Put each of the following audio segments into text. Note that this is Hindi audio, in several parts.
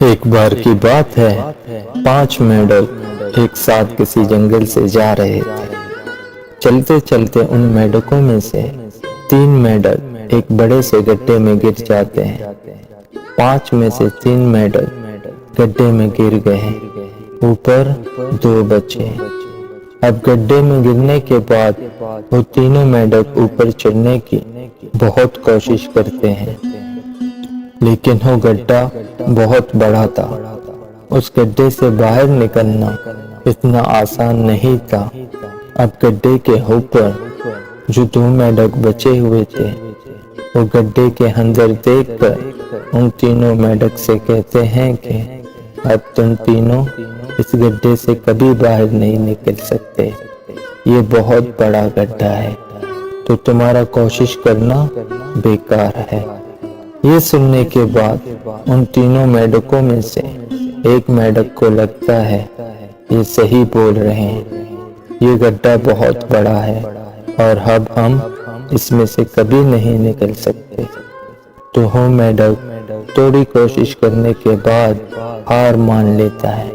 एक बार की बात है, 5 मेंढक एक साथ किसी जंगल से जा रहे थे। चलते चलते उन मेंढकों में से 3 मेंढक एक बड़े से गड्ढे में गिर जाते हैं। 5 में से 3 मेंढक गड्ढे में गिर गए, ऊपर 2 बचे। अब गड्ढे में गिरने के बाद वो तीनों मेंढक ऊपर चढ़ने की बहुत कोशिश करते हैं, लेकिन वो गड्ढा बहुत बड़ा था। उस गड्ढे से बाहर निकलना इतना आसान नहीं था। अब गड्ढे के ऊपर जो 2 मेंढक बचे हुए थे, वो गड्ढे के अंदर देखकर उन तीनों मेंढक से कहते हैं कि अब तुम तीनों इस गड्ढे से कभी बाहर नहीं निकल सकते। ये बहुत बड़ा गड्ढा है, तो तुम्हारा कोशिश करना बेकार है। ये सुनने के बाद उन तीनों मेंढकों में से एक मेंढक को लगता है ये सही बोल रहे हैं, ये गड्ढा बहुत बड़ा है और अब हम इसमें से कभी नहीं निकल सकते। तो वो मेंढक थोड़ी कोशिश करने के बाद हार मान लेता है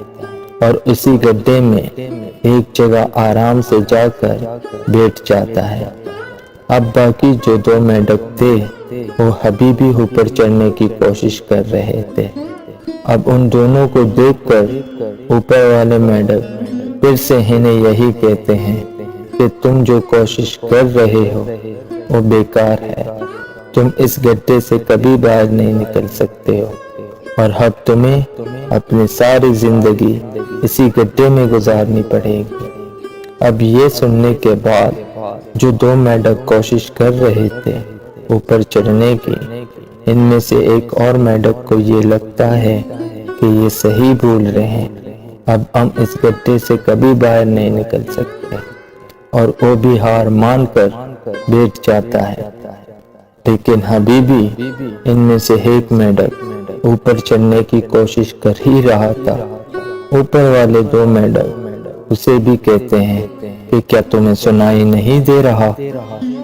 और उसी गड्ढे में एक जगह आराम से जाकर बैठ जाता है। अब बाकी जो 2 मेंढक थे वो अभी भी ऊपर चढ़ने की कोशिश कर रहे थे। अब उन दोनों को देखकर ऊपर वाले मेंढक फिर से इन्हें यही कहते हैं कि तुम जो कोशिश कर रहे हो वो बेकार है। तुम इस गड्ढे से कभी बाहर नहीं निकल सकते हो और अब तुम्हें अपनी सारी जिंदगी इसी गड्ढे में गुजारनी पड़ेगी। अब ये सुनने के बाद जो 2 मेंढक कोशिश कर रहे थे ऊपर चढ़ने की, इनमें से एक और मेंढक को ये लगता है कि ये सही बोल रहे हैं, अब हम इस गड्ढे से कभी बाहर नहीं निकल सकते, और वो भी हार मानकर बैठ जाता है। लेकिन अभी भी इनमें से एक मेंढक ऊपर चढ़ने की कोशिश कर ही रहा था। ऊपर वाले 2 मेंढक उसे भी कहते हैं कि क्या तुम्हें सुनाई नहीं दे रहा?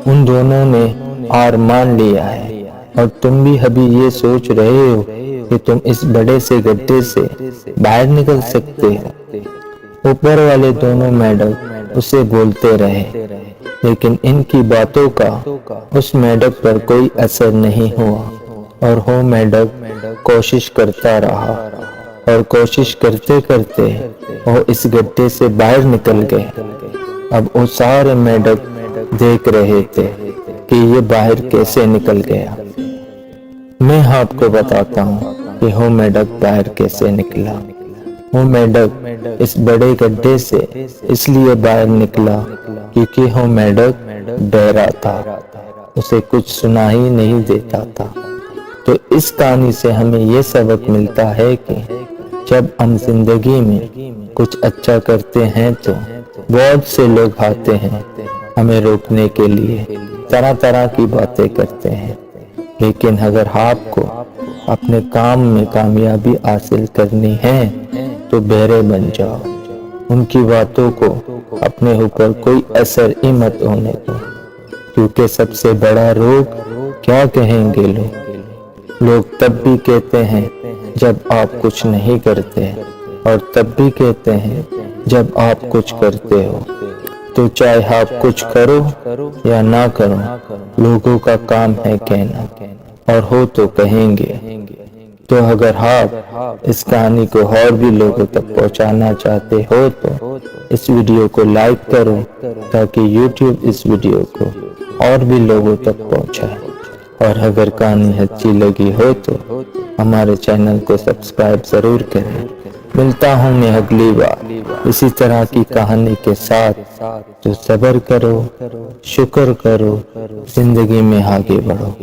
उन दोनों ने हार मान लिया है और तुम भी अभी ये सोच रहे हो कि तुम इस बड़े से गड्ढे से बाहर निकल सकते हो। ऊपर वाले दोनों मेंढक उसे बोलते रहे, लेकिन इनकी बातों का उस मेंढक पर कोई असर नहीं हुआ और वो मेंढक कोशिश करता रहा और कोशिश करते करते वो इस गड्ढे से बाहर निकल गए। अब वो सारे मेंढक देख रहे थे कि ये बाहर कैसे निकल गया। मैं आपको बताता हूँ कि वो मेंढक बाहर कैसे निकला। वो मेंढक इस बड़े गड्ढे से इसलिए बाहर निकला क्योंकि वो मेंढक बहरा था, उसे कुछ सुना ही नहीं देता था। तो इस कहानी से हमें ये सबक मिलता है कि जब हम जिंदगी में कुछ अच्छा करते हैं तो बहुत से लोग आते हैं हमें रोकने के लिए, तरह तरह की बातें करते हैं। लेकिन अगर आपको अपने काम में कामयाबी हासिल करनी है तो बहरे बन जाओ, उनकी बातों को अपने ऊपर कोई असर ही मत होने दो, क्योंकि सबसे बड़ा रोग क्या कहेंगे लोग तब भी कहते हैं जब आप कुछ नहीं करते और तब भी कहते हैं जब आप कुछ करते हो। तो चाहे आप कुछ करो या ना करो, लोगों का काम है कहना और हो तो कहेंगे। तो अगर आप इस कहानी को और भी लोगों तक पहुंचाना चाहते हो तो इस वीडियो को लाइक करो ताकि YouTube इस वीडियो को और भी लोगों तक पहुंचाए। और अगर कहानी अच्छी लगी हो तो हमारे चैनल को सब्सक्राइब जरूर करें। मिलता हूँ मैं अगली बार इसी तरह की कहानी के साथ। तो सब्र करो, शुक्र करो, जिंदगी में आगे बढ़ो।